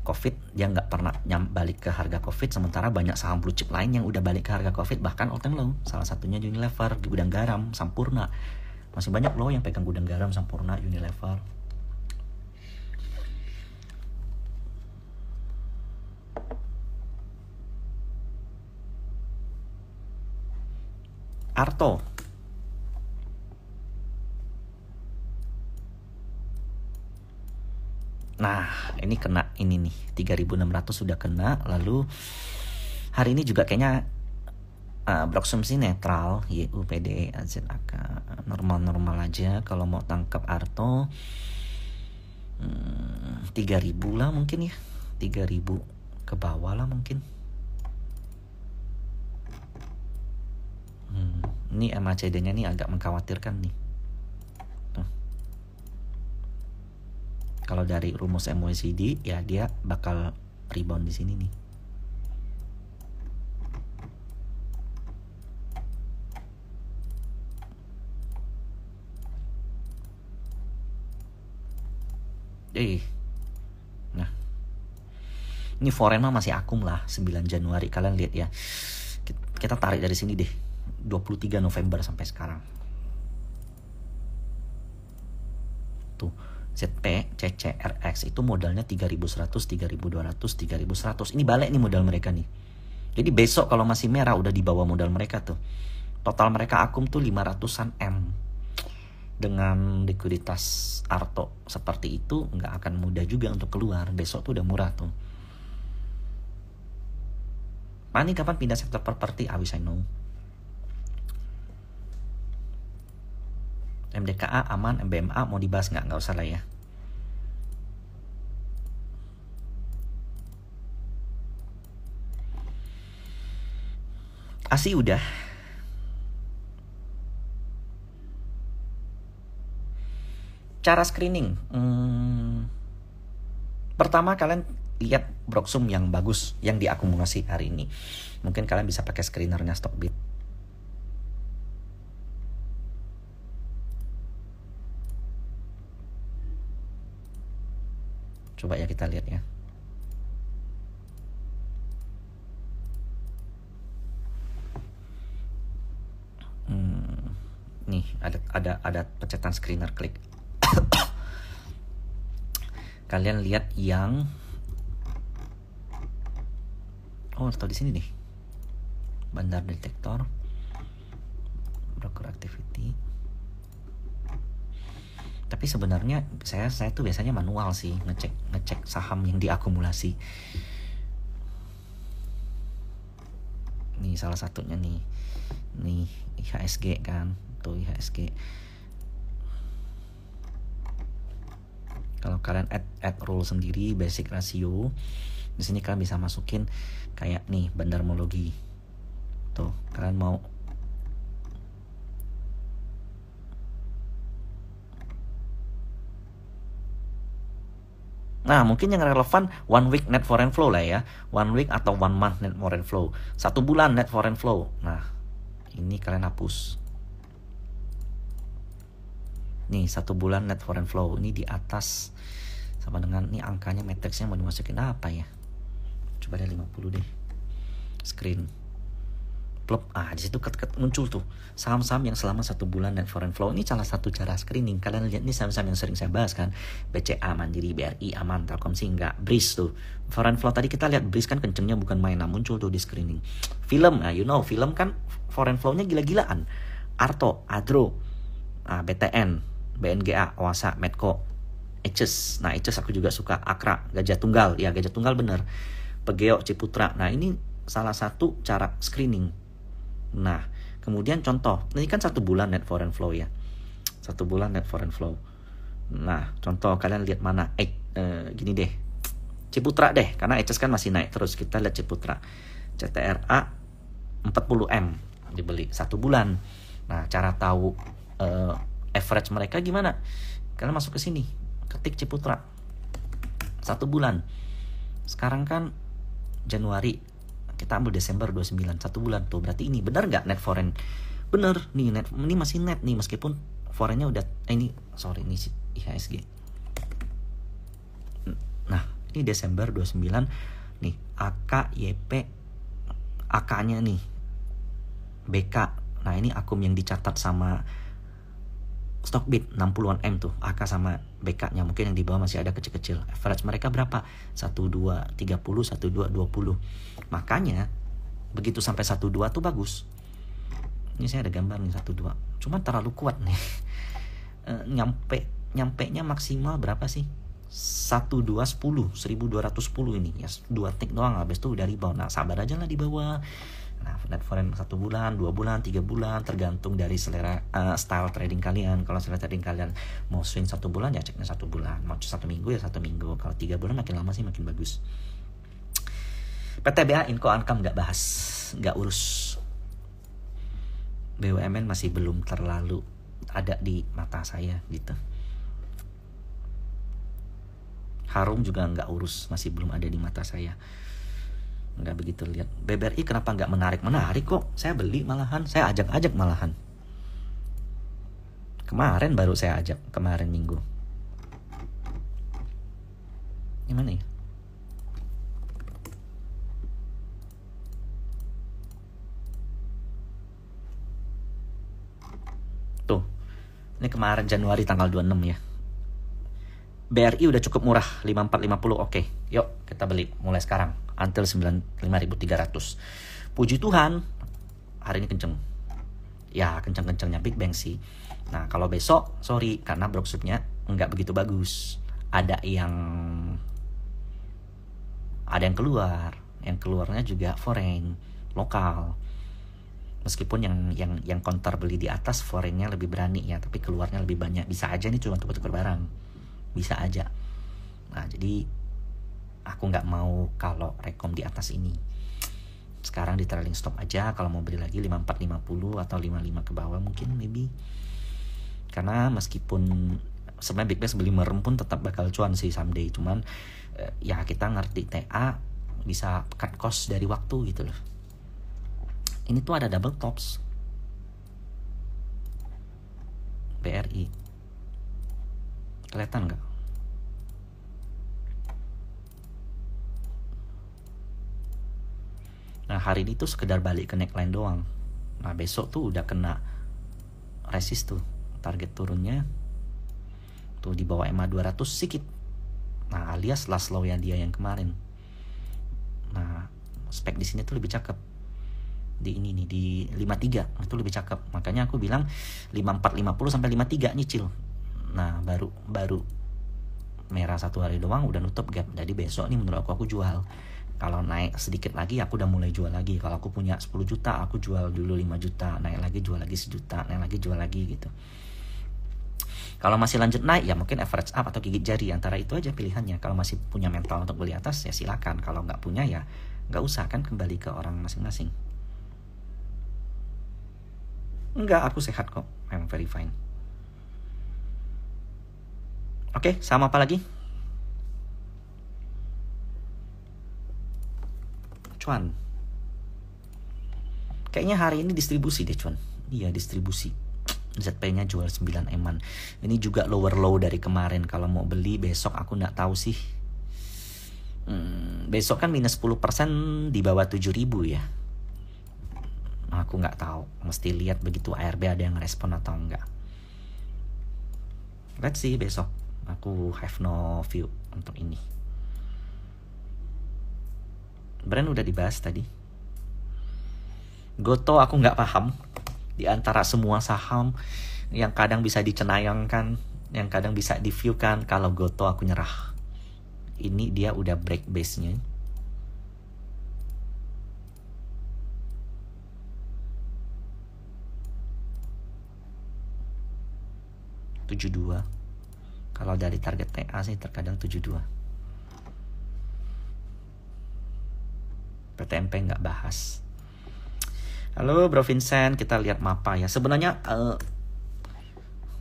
COVID dia nggak pernah balik ke harga COVID, sementara banyak saham blue chip lain yang udah balik ke harga COVID bahkan all time low. Salah satunya Unilever, Gudang Garam, Sampurna. Masih banyak loh yang pegang Gudang Garam, Sampurna, Unilever. Arto. Nah, ini kena ini nih, 3.600 sudah kena. Lalu hari ini juga kayaknya berkonsumsi netral, YU, PDE, AZAK normal-normal aja. Kalau mau tangkap Arto 3.000 lah mungkin ya, 3.000 ke bawah lah mungkin. Ini MACD-nya nih agak mengkhawatirkan nih. Kalau dari rumus MACD ya dia bakal rebound di sini nih. Nah, ini foreign mah masih akum lah 9 Januari. Kalian lihat ya. Kita tarik dari sini deh. 23 November sampai sekarang. Tuh. ZP, CC, RX itu modalnya 3.100, 3.200, 3.100. Ini balik nih modal mereka nih. Jadi besok kalau masih merah udah di bawah modal mereka tuh. Total mereka akum tuh 500-an M. Dengan likuiditas Arto seperti itu nggak akan mudah juga untuk keluar. Besok tuh udah murah tuh. Mani kapan pindah sektor properti? I wish I know. MDKA aman, MBMA mau dibahas nggak usah lah ya. ASI udah. Cara screening, pertama kalian lihat Broksum yang bagus yang diakumulasi hari ini. Mungkin kalian bisa pakai screenernya Stockbit. Coba ya kita lihat ya. Nih ada pencetan screener, klik. Kalian lihat yang atau di sini nih. Bandar detektor. Broker activity. Tapi sebenarnya saya tuh biasanya manual sih ngecek saham yang diakumulasi. Nih salah satunya nih IHSG kan, tuh IHSG. Kalau kalian add rule sendiri basic ratio, di sini kalian bisa masukin kayak nih bandarmologi. Tuh kalian mau Nah, mungkin yang relevan 1 week net foreign flow lah ya. 1 week atau 1 month net foreign flow. 1 bulan net foreign flow. Nah, ini kalian hapus. Nih, 1 bulan net foreign flow. Ini di atas sama dengan ini angkanya matrixnya mau dimasukin apa ya? Coba deh 50 deh. Screen. Plop. Di situ muncul tuh saham-saham yang selama 1 bulan net foreign flow. Ini salah satu cara screening. Kalian lihat ini saham-saham yang sering saya bahas kan. BCA, Mandiri, BRI, Aman, Telkomsel, enggak. Breeze tuh. Foreign flow tadi kita lihat Breeze kan kencengnya bukan main. Nah, muncul tuh di screening. Film, film kan foreign flow-nya gila-gilaan. Arto, Adro, BTN, BNGA, Oasa, Medco, Eches. Nah, Eches aku juga suka. Akra, Gajah Tunggal. Ya, Gajah Tunggal bener. Pegeo, Ciputra. Nah, ini salah satu cara screening. Nah, kemudian contoh, ini kan 1 bulan net foreign flow ya. 1 bulan net foreign flow. Nah, contoh kalian lihat mana? Gini deh. Ciputra deh, karena Eches kan masih naik terus. Kita lihat Ciputra. CTRA 40M dibeli 1 bulan. Nah, cara tahu average mereka gimana? Kalian masuk ke sini, ketik Ciputra. 1 bulan. Sekarang kan Januari, kita ambil Desember 29, 1 bulan tuh. Berarti ini benar nggak net foreign? Bener nih, net ini masih net nih meskipun foreignnya udah ini IHSG. Nah, ini Desember 29 nih, AKYP, AK-nya nih BK. Nah, ini akum yang dicatat sama Stockbit 60-an M tuh, AK sama BK-nya. Mungkin yang di bawah masih ada kecil-kecil. Average mereka berapa? 1230, 1220. Makanya begitu sampai 12 tuh bagus. Ini saya ada gambar nih 12. Cuma terlalu kuat nih. Nyampe-nya maksimal berapa sih? 1210, 1210 ini. Ya 2 tick doang, habis itu udah rebound. Nah, sabar aja lah di bawah. Nah, net foreign 1 bulan, 2 bulan, 3 bulan, tergantung dari selera style trading kalian. Kalau style trading kalian mau swing 1 bulan ya ceknya 1 bulan, mau 1 minggu ya 1 minggu. Kalau 3 bulan makin lama sih makin bagus. PTBA, Inco, Ankam nggak bahas, nggak urus. BUMN masih belum terlalu ada di mata saya gitu. Harum juga nggak urus, masih belum ada di mata saya. Nggak begitu lihat. BBRI kenapa nggak menarik kok? Saya beli malahan, saya ajak malahan. Kemarin baru saya ajak, kemarin minggu. Gimana ya? Tuh, ini kemarin Januari tanggal 26 ya. BRI udah cukup murah, 5450. Oke, yuk kita beli mulai sekarang until 95.300. Puji Tuhan, hari ini kenceng. Ya, kenceng-kencengnya Big Bang sih. Nah, kalau besok, sorry, karena broksupnya nggak begitu bagus. Ada yang keluar, yang keluarnya juga foreign, lokal. Meskipun yang counter beli di atas foreignnya lebih berani ya, tapi keluarnya lebih banyak. Bisa aja nih cuma tukar-tukar barang. Bisa aja. Nah, jadi aku nggak mau kalau rekom di atas ini. Sekarang di trailing stop aja. Kalau mau beli lagi 5450 atau 55 ke bawah mungkin maybe. Karena meskipun sebenarnya Big Bang beli merem pun tetap bakal cuan sih someday. Cuman ya kita ngerti TA bisa cut cost dari waktu gitu loh. Ini tuh ada double tops. BRI. Kelihatan nggak? Nah, hari ini tuh sekedar balik ke neckline doang. Nah, besok tuh udah kena resist tuh. Target turunnya tuh di bawah EMA 200 sedikit. Nah, alias last low yang dia yang kemarin. Nah, spek di sini tuh lebih cakep. Di ini nih, di 53 itu lebih cakep. Makanya aku bilang 5450 sampai 53 nyicil. Nah, baru merah 1 hari doang udah nutup gap. Jadi besok nih menurut aku jual. Kalau naik sedikit lagi aku udah mulai jual lagi. Kalau aku punya 10 juta aku jual dulu 5 juta, naik lagi jual lagi 1 juta, naik lagi jual lagi gitu. Kalau masih lanjut naik ya mungkin average up atau gigit jari, antara itu aja pilihannya. Kalau masih punya mental untuk beli atas ya silakan. Kalau nggak punya ya nggak usah, kan kembali ke orang masing-masing. Enggak, aku sehat kok, I'm very fine. Oke, sama apa lagi? cuan. Kayaknya hari ini distribusi deh cuan. Iya distribusi. ZP-nya jual 9 eman. Ini juga lower low dari kemarin. Kalau mau beli besok aku nggak tahu sih. Besok kan minus 10% di bawah 7.000 ya. Aku nggak tahu. Mesti lihat begitu ARB ada yang respon atau enggak. Let's see besok. Aku have no view untuk ini. Brand udah dibahas tadi. Goto aku nggak paham. Di antara semua saham yang kadang bisa dicenayangkan, yang kadang bisa di-view-kan, kalau Goto aku nyerah. Ini dia udah break base-nya. $72. Kalau dari target TA sih terkadang 72. PTMP nggak bahas. Halo Bro Vincent, kita lihat Mapa ya. Sebenarnya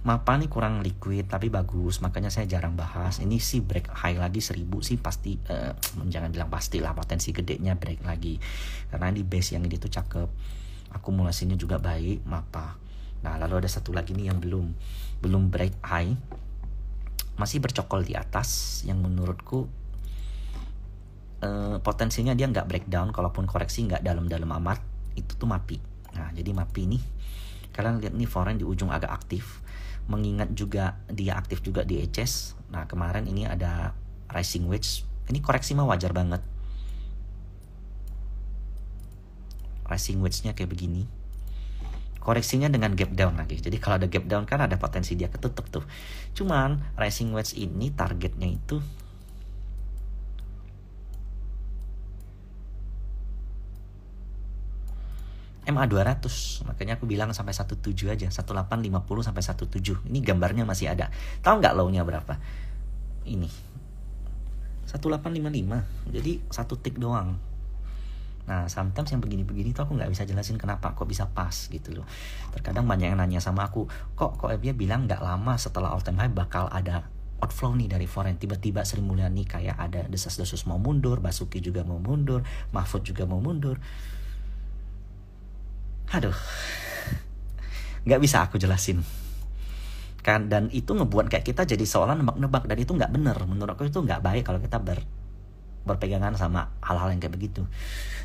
Mapa nih kurang liquid tapi bagus, makanya saya jarang bahas. Ini sih break high lagi 1000 sih pasti, jangan bilang pasti lah, potensi gedenya break lagi. Karena di base yang ini tuh cakep, akumulasinya juga baik Mapa. Nah lalu ada satu lagi nih yang belum break high, masih bercokol di atas, yang menurutku potensinya dia nggak breakdown, kalaupun koreksi nggak dalam-dalam amat. Itu tuh MAPI. Nah jadi MAPI ini kalian lihat nih foreign di ujung agak aktif, mengingat juga dia aktif juga di HS. Nah kemarin ini ada rising wedge, ini koreksi mah wajar banget. Rising wedge-nya kayak begini, koreksinya dengan gap down lagi. Jadi kalau ada gap down kan ada potensi dia ketutup tuh. Cuman rising wedge ini targetnya itu MA 200, makanya aku bilang sampai 17 aja, 1850 sampai 17. Ini gambarnya masih ada. Tahu nggak low-nya berapa? Ini 1855. Jadi satu tick doang. Nah, sometimes yang begini-begini tuh aku nggak bisa jelasin kenapa kok bisa pas gitu loh. Terkadang banyak yang nanya sama aku, kok dia bilang nggak lama setelah all time high bakal ada outflow nih dari foreign. Tiba-tiba Sri Mulyani kayak ada desas-desus mau mundur, Basuki juga mau mundur, Mahfud juga mau mundur. Aduh, nggak bisa aku jelasin kan, dan itu ngebuat kayak kita jadi seolah nebak-nebak, dan itu nggak bener. Menurut aku itu nggak baik kalau kita berpegangan sama hal-hal yang kayak begitu.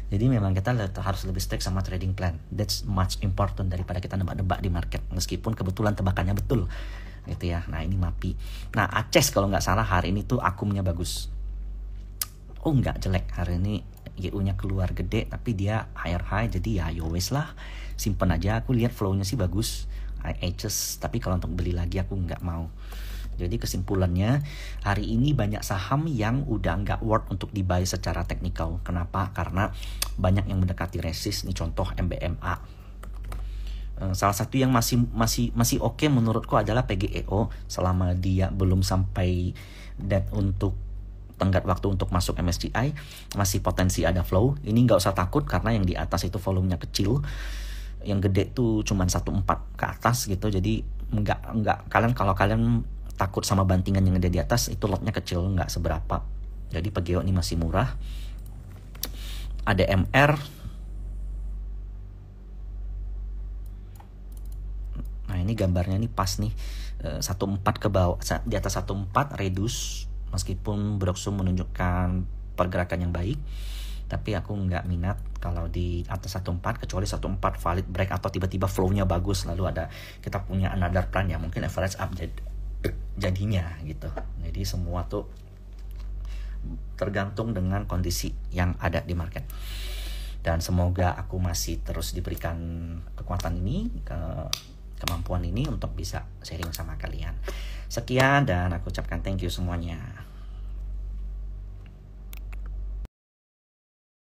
Jadi memang kita harus lebih strict sama trading plan. That's much important daripada kita nebak-nebak di market, meskipun kebetulan tebakannya betul gitu ya. Nah ini MAPI. Nah Aces kalau nggak salah hari ini tuh akumnya bagus. Oh nggak jelek hari ini, GU-nya keluar gede tapi dia higher high, jadi ya yowes lah, simpen aja. Aku lihat flow-nya sih bagus, IHS, tapi kalau untuk beli lagi aku nggak mau. Jadi kesimpulannya hari ini banyak saham yang udah nggak worth untuk di-buy secara teknikal. Kenapa? Karena banyak yang mendekati resist. Nih contoh MBMA. Salah satu yang masih oke menurutku adalah PGEO, selama dia belum sampai dead untuk tenggat waktu untuk masuk MSCI, masih potensi ada flow. Ini nggak usah takut karena yang di atas itu volumenya kecil, yang gede tuh cuman 1/4 ke atas gitu. Jadi nggak kalau kalian takut sama bantingan yang ada di atas, itu lotnya kecil, nggak seberapa. Jadi PGEO ini masih murah. Ada MR. Nah ini gambarnya nih pas nih, 1/4 ke bawah, di atas 1/4 reduce. Meskipun Broxum menunjukkan pergerakan yang baik, tapi aku nggak minat kalau di atas 1/4, kecuali 1/4 valid break atau tiba-tiba flow-nya bagus, lalu kita punya another plan ya, mungkin average up jadinya gitu. Jadi semua tuh tergantung dengan kondisi yang ada di market. Dan semoga aku masih terus diberikan kekuatan ini, kemampuan ini untuk bisa sharing sama kalian. Sekian dan aku ucapkan thank you semuanya.